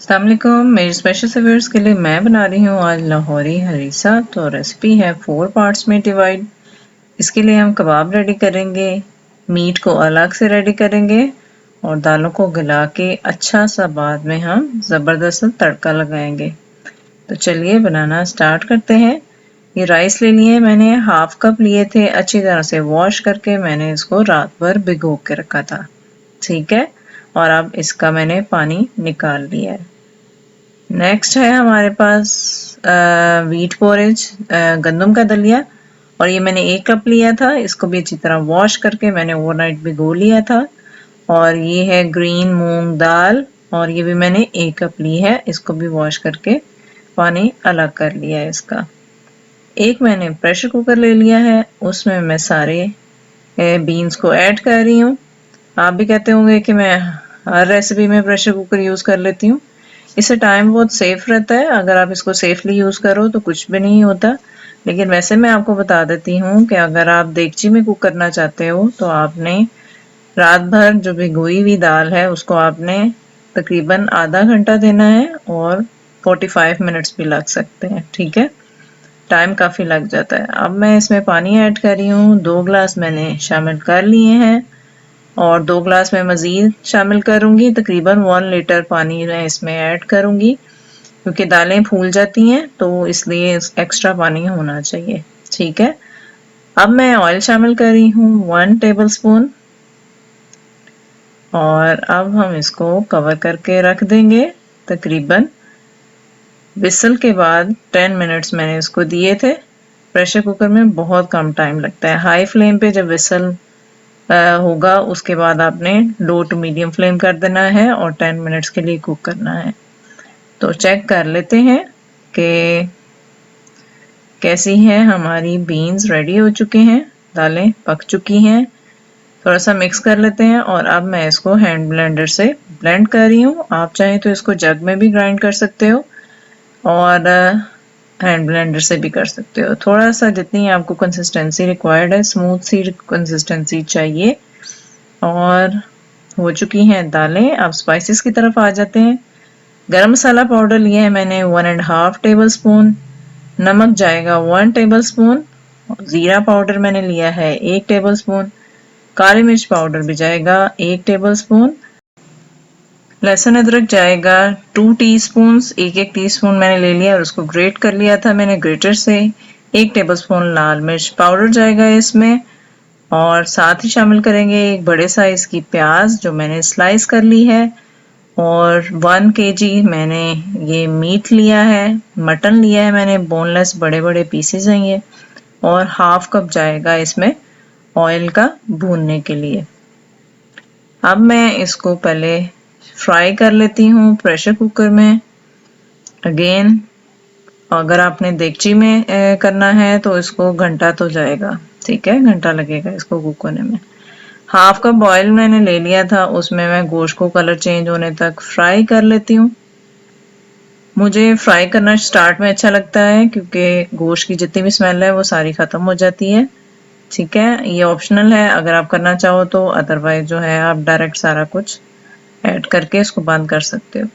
अस्सलाम वालेकुम। मेरी स्पेशल सर्विस के लिए मैं बना रही हूँ आज लाहौरी हरीसा। तो रेसिपी है 4 पार्ट्स में डिवाइड। इसके लिए हम कबाब रेडी करेंगे, मीट को अलग से रेडी करेंगे और दालों को गला के अच्छा सा बाद में हम ज़बरदस्त तड़का लगाएंगे। तो चलिए बनाना स्टार्ट करते हैं। ये राइस ले लिए मैंने, हाफ कप लिए थे, अच्छी तरह से वॉश करके मैंने इसको रात भर भिगो के रखा था। ठीक है, और अब इसका मैंने पानी निकाल लिया है। नेक्स्ट है हमारे पास व्हीट पोरेज, गंदम का दलिया, और ये मैंने 1 कप लिया था। इसको भी अच्छी तरह वॉश करके मैंने ओवरनाइट भिगो लिया था। और ये है ग्रीन मूंग दाल, और ये भी मैंने 1 कप ली है। इसको भी वॉश करके पानी अलग कर लिया है इसका। एक मैंने प्रेशर कुकर ले लिया है, उसमें मैं सारे बीन्स को ऐड कर रही हूँ। आप भी कहते होंगे कि मैं हर रेसिपी में प्रेशर कुकर यूज़ कर लेती हूँ। इससे टाइम बहुत सेफ रहता है। अगर आप इसको सेफली यूज़ करो तो कुछ भी नहीं होता। लेकिन वैसे मैं आपको बता देती हूँ कि अगर आप देगची में कुक करना चाहते हो तो आपने रात भर जो भिगोई हुई दाल है उसको आपने तकरीबन आधा घंटा देना है, और 45 मिनट्स भी लग सकते हैं। ठीक है, टाइम काफ़ी लग जाता है। अब मैं इसमें पानी ऐड कर रही हूँ। 2 ग्लास मैंने शामिल कर लिए हैं और 2 ग्लास मैं मज़ीद शामिल करूँगी। तकरीबन 1 लीटर पानी मैं इसमें ऐड करूँगी, क्योंकि दालें फूल जाती हैं तो इसलिए एक्स्ट्रा पानी होना चाहिए। ठीक है, अब मैं ऑयल शामिल कर रही हूँ 1 टेबल स्पून, और अब हम इसको कवर करके रख देंगे। तकरीबन विसल के बाद 10 मिनट्स मैंने इसको दिए थे। प्रेशर कुकर में बहुत कम टाइम लगता है। हाई फ्लेम पे जब विसल होगा उसके बाद आपने लो टू मीडियम फ्लेम कर देना है और 10 मिनट्स के लिए कुक करना है। तो चेक कर लेते हैं कि कैसी है हमारी बीन्स। रेडी हो चुके हैं, दालें पक चुकी हैं। थोड़ा सा मिक्स कर लेते हैं और अब मैं इसको हैंड ब्लेंडर से ब्लेंड कर रही हूँ। आप चाहें तो इसको जग में भी ग्राइंड कर सकते हो और हैंड ब्लेंडर से भी कर सकते हो। थोड़ा सा जितनी आपको कंसिस्टेंसी रिक्वायर्ड है, स्मूथ सी कंसिस्टेंसी चाहिए। और हो चुकी हैं दालें। अब स्पाइसेस की तरफ आ जाते हैं। गरम मसाला पाउडर लिया है मैंने 1.5 टेबल स्पून, नमक जाएगा 1 टेबल स्पून, जीरा पाउडर मैंने लिया है 1 टेबल स्पून, काली मिर्च पाउडर भी जाएगा 1 टेबल स्पून, लहसुन अदरक जाएगा 2 टीस्पून, एक टीस्पून मैंने ले लिया और उसको ग्रेट कर लिया था मैंने ग्रेटर से। 1 टेबल स्पून लाल मिर्च पाउडर जाएगा इसमें, और साथ ही शामिल करेंगे एक बड़े साइज की प्याज जो मैंने स्लाइस कर ली है, और 1 केजी मैंने ये मीट लिया है, मटन लिया है मैंने, बोनलेस बड़े बड़े पीसेस हैं ये, और हाफ कप जाएगा इसमें ऑयल का भूनने के लिए। अब मैं इसको पहले फ्राई कर लेती हूँ प्रेशर कुकर में। अगेन अगर आपने देगची में करना है तो इसको घंटा तो जाएगा। ठीक है, घंटा लगेगा इसको कुक होने में। हाफ कप ऑयल मैंने ले लिया था, उसमें मैं गोश्त को कलर चेंज होने तक फ्राई कर लेती हूँ। मुझे फ्राई करना स्टार्ट में अच्छा लगता है क्योंकि गोश्त की जितनी भी स्मेल है वो सारी ख़त्म हो जाती है। ठीक है, ये ऑप्शनल है अगर आप करना चाहो तो, अदरवाइज जो है आप डायरेक्ट सारा कुछ ऐड करके इसको बंद कर सकते हो।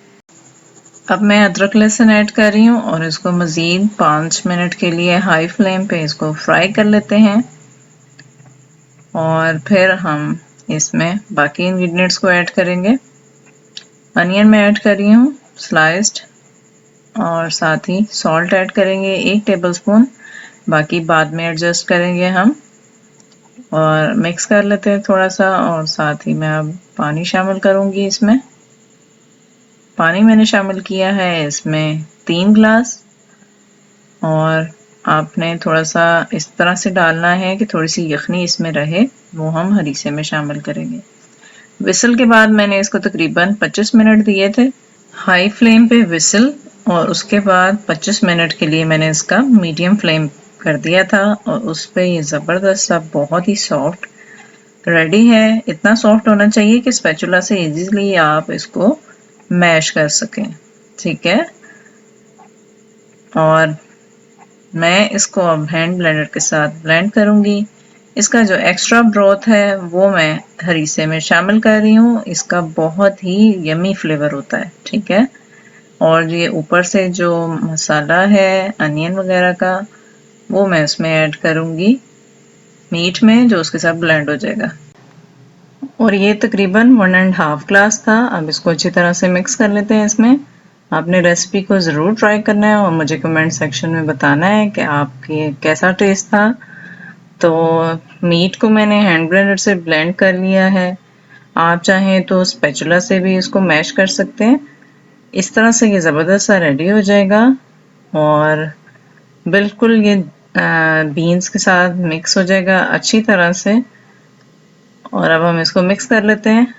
अब मैं अदरक लहसुन ऐड कर रही हूँ और इसको मज़ीद 5 मिनट के लिए हाई फ्लेम पे इसको फ्राई कर लेते हैं, और फिर हम इसमें बाकी इंग्रेडिएंट्स को ऐड करेंगे। अनियन मैं ऐड कर रही हूँ स्लाइस्ड, और साथ ही सॉल्ट ऐड करेंगे 1 टेबल स्पून, बाकी बाद में एडजस्ट करेंगे हम। और मिक्स कर लेते हैं थोड़ा सा, और साथ ही मैं अब पानी शामिल करूँगी इसमें। पानी मैंने शामिल किया है इसमें 3 ग्लास, और आपने थोड़ा सा इस तरह से डालना है कि थोड़ी सी यखनी इसमें रहे, वो हम हरीसे में शामिल करेंगे। विसल के बाद मैंने इसको तकरीबन 25 मिनट दिए थे हाई फ्लेम पे विसल, और उसके बाद 25 मिनट के लिए मैंने इसका मीडियम फ्लेम कर दिया था, और उस पर ये ज़बरदस्त सा बहुत ही सॉफ्ट रेडी है। इतना सॉफ्ट होना चाहिए कि स्पैचुला से इजीली आप इसको मैश कर सकें। ठीक है, और मैं इसको अब हैंड ब्लेंडर के साथ ब्लेंड करूँगी। इसका जो एक्स्ट्रा ब्रोथ है वो मैं हरीसे में शामिल कर रही हूँ। इसका बहुत ही यमी फ्लेवर होता है। ठीक है, और ये ऊपर से जो मसाला है अनियन वगैरह का वो मैं इसमें ऐड करूँगी मीट में, जो उसके साथ ब्लेंड हो जाएगा। और ये तकरीबन 1.5 ग्लास था। अब इसको अच्छी तरह से मिक्स कर लेते हैं इसमें। आपने रेसिपी को ज़रूर ट्राई करना है और मुझे कमेंट सेक्शन में बताना है कि आपके कैसा टेस्ट था। तो मीट को मैंने हैंड ब्लेंडर से ब्लेंड कर लिया है। आप चाहें तो स्पैचुला से भी इसको मैश कर सकते हैं। इस तरह से ये ज़बरदस्त सा रेडी हो जाएगा और बिल्कुल ये बीन्स के साथ मिक्स हो जाएगा अच्छी तरह से। और अब हम इसको मिक्स कर लेते हैं।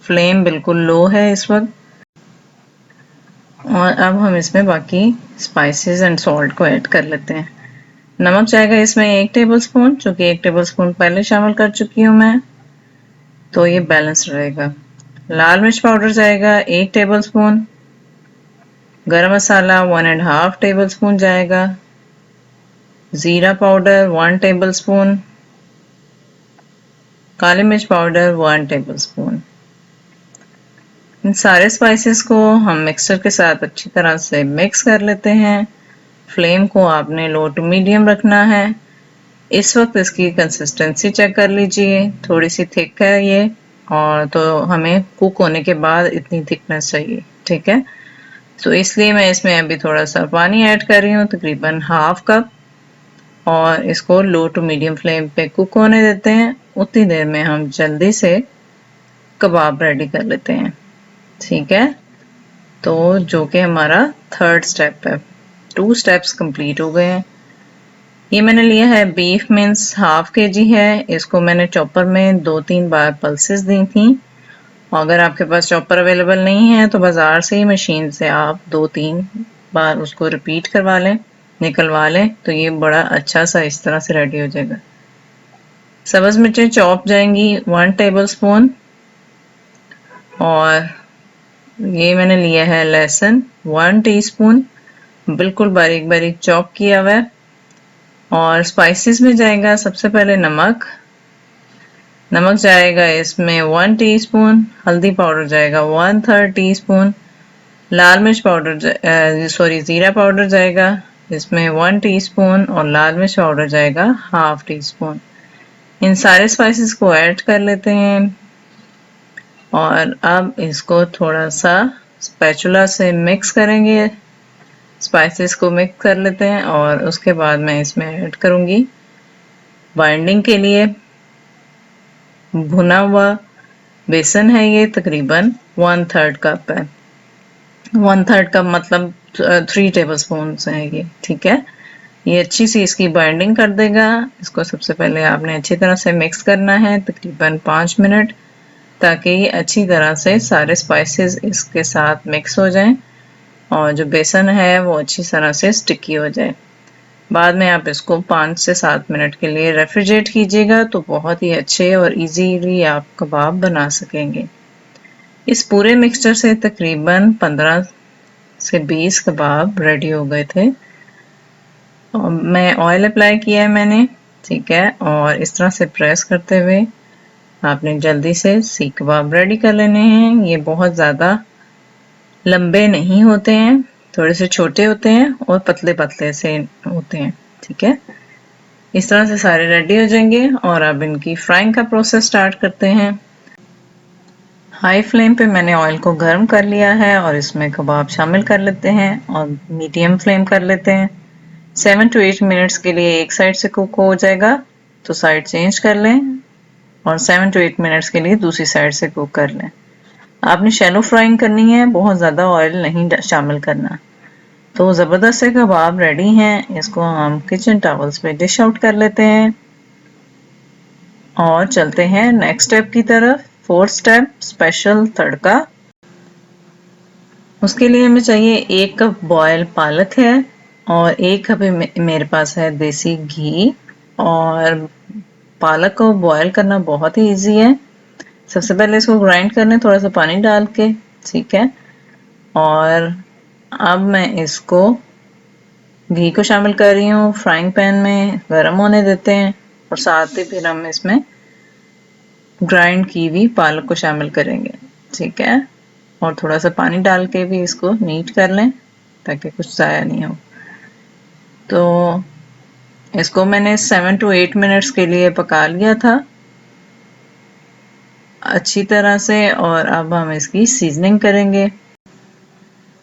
फ्लेम बिल्कुल लो है इस वक्त। और अब हम इसमें बाकी स्पाइसेस एंड सॉल्ट को ऐड कर लेते हैं। नमक जाएगा इसमें 1 टेबलस्पून, चूँकि 1 टेबलस्पून पहले शामिल कर चुकी हूँ मैं, तो ये बैलेंस रहेगा। लाल मिर्च पाउडर जाएगा 1 टेबलस्पून, गरम मसाला 1.5 टेबलस्पून जाएगा, ज़ीरा पाउडर 1 टेबलस्पून, काली मिर्च पाउडर 1 टेबलस्पून। इन सारे स्पाइसेस को हम मिक्सचर के साथ अच्छी तरह से मिक्स कर लेते हैं। फ्लेम को आपने लो टू मीडियम रखना है। इस वक्त इसकी कंसिस्टेंसी चेक कर लीजिए, थोड़ी सी थिक है ये, और तो हमें कुक होने के बाद इतनी थिकनेस चाहिए, ठीक है। तो इसलिए मैं इसमें अभी थोड़ा सा पानी ऐड कर रही हूँ, तकरीबन हाफ कप, और इसको लो टू मीडियम फ्लेम पे कुक होने देते हैं। उतनी देर में हम जल्दी से कबाब रेडी कर लेते हैं, ठीक है। तो जो कि हमारा थर्ड स्टेप है। 2 स्टेप्स कंप्लीट हो गए हैं। ये मैंने लिया है बीफ मिन्स हाफ kg है। इसको मैंने चॉपर में 2-3 बार पल्सेस दी थी। अगर आपके पास चॉपर अवेलेबल नहीं है तो बाज़ार से ही मशीन से आप 2-3 बार उसको रिपीट करवा लें, निकलवा लें, तो ये बड़ा अच्छा सा इस तरह से रेडी हो जाएगा। सब्ज़ मिर्चें चॉप जाएंगी 1 टेबलस्पून, और ये मैंने लिया है लहसुन 1 टीस्पून, बिल्कुल बारीक बारीक चॉप किया हुआ है। और स्पाइसेस में जाएगा सबसे पहले नमक। नमक जाएगा इसमें 1 टीस्पून, हल्दी पाउडर जाएगा 1/3 टीस्पून, लाल मिर्च पाउडर ज़ीरा पाउडर जाएगा इसमें 1 टीस्पून, और लाल मिर्च पाउडर जाएगा हाफ टीस्पून। इन सारे स्पाइसेस को ऐड कर लेते हैं और अब इसको थोड़ा सा स्पैचुला से मिक्स करेंगे। स्पाइसेस को मिक्स कर लेते हैं और उसके बाद मैं इसमें ऐड करूँगी बाइंडिंग के लिए भुना हुआ बेसन है। ये तकरीबन 1/3 कप है। 1/3 कप मतलब 3 टेबलस्पून है ये, ठीक है। ये अच्छी सी इसकी बाइंडिंग कर देगा। इसको सबसे पहले आपने अच्छी तरह से मिक्स करना है तकरीबन 5 मिनट, ताकि ये अच्छी तरह से सारे स्पाइसेस इसके साथ मिक्स हो जाएं और जो बेसन है वो अच्छी तरह से स्टिकी हो जाए। बाद में आप इसको 5 से 7 मिनट के लिए रेफ्रिजरेट कीजिएगा, तो बहुत ही अच्छे और इजीली आप कबाब बना सकेंगे। इस पूरे मिक्सचर से तकरीबन 15 से 20 कबाब रेडी हो गए थे। और मैं ऑयल अप्लाई किया है मैंने, ठीक है, और इस तरह से प्रेस करते हुए आपने जल्दी से सीख कबाब रेडी कर लेने हैं। ये बहुत ज़्यादा लंबे नहीं होते हैं, थोड़े से छोटे होते हैं और पतले पतले से होते हैं, ठीक है। इस तरह से सारे रेडी हो जाएंगे और अब इनकी फ्राइंग का प्रोसेस स्टार्ट करते हैं। हाई फ्लेम पे मैंने ऑयल को गर्म कर लिया है और इसमें कबाब शामिल कर लेते हैं और मीडियम फ्लेम कर लेते हैं। 7 to 8 मिनट्स के लिए एक साइड से कुक हो जाएगा तो साइड चेंज कर लें और 7 to 8 मिनट्स के लिए दूसरी साइड से कुक कर लें। आपने शैलो फ्राइंग करनी है, बहुत ज़्यादा ऑयल नहीं शामिल करना। तो ज़बरदस्त से कबाब रेडी हैं। इसको हम किचन टॉवल्स पे डिश आउट कर लेते हैं और चलते हैं नेक्स्ट स्टेप की तरफ। 4th स्टेप, स्पेशल तड़का। उसके लिए हमें चाहिए 1 कप बॉयल पालक है और 1 कप मेरे पास है देसी घी। और पालक को बॉयल करना बहुत ही इजी है। सबसे पहले इसको ग्राइंड करने थोड़ा सा पानी डाल के, ठीक है। और अब मैं इसको घी को शामिल कर रही हूँ फ्राइंग पैन में, गर्म होने देते हैं और साथ ही फिर हम इसमें ग्राइंड की हुई पालक को शामिल करेंगे, ठीक है। और थोड़ा सा पानी डाल के भी इसको नीट कर लें ताकि कुछ ज़ाया नहीं हो। तो इसको मैंने 7 to 8 मिनट्स के लिए पका लिया था अच्छी तरह से। और अब हम इसकी सीजनिंग करेंगे।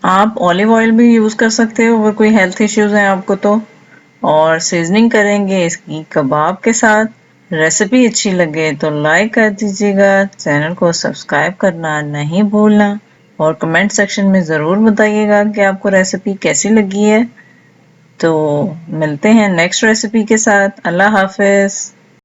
आप ऑलिव ऑयल भी यूज़ कर सकते हो अगर कोई हेल्थ इश्यूज हैं आपको तो। और सीजनिंग करेंगे इसकी कबाब के साथ। रेसिपी अच्छी लगे तो लाइक कर दीजिएगा, चैनल को सब्सक्राइब करना नहीं भूलना और कमेंट सेक्शन में ज़रूर बताइएगा कि आपको रेसिपी कैसी लगी है। तो मिलते हैं नेक्स्ट रेसिपी के साथ। अल्लाह हाफिज़।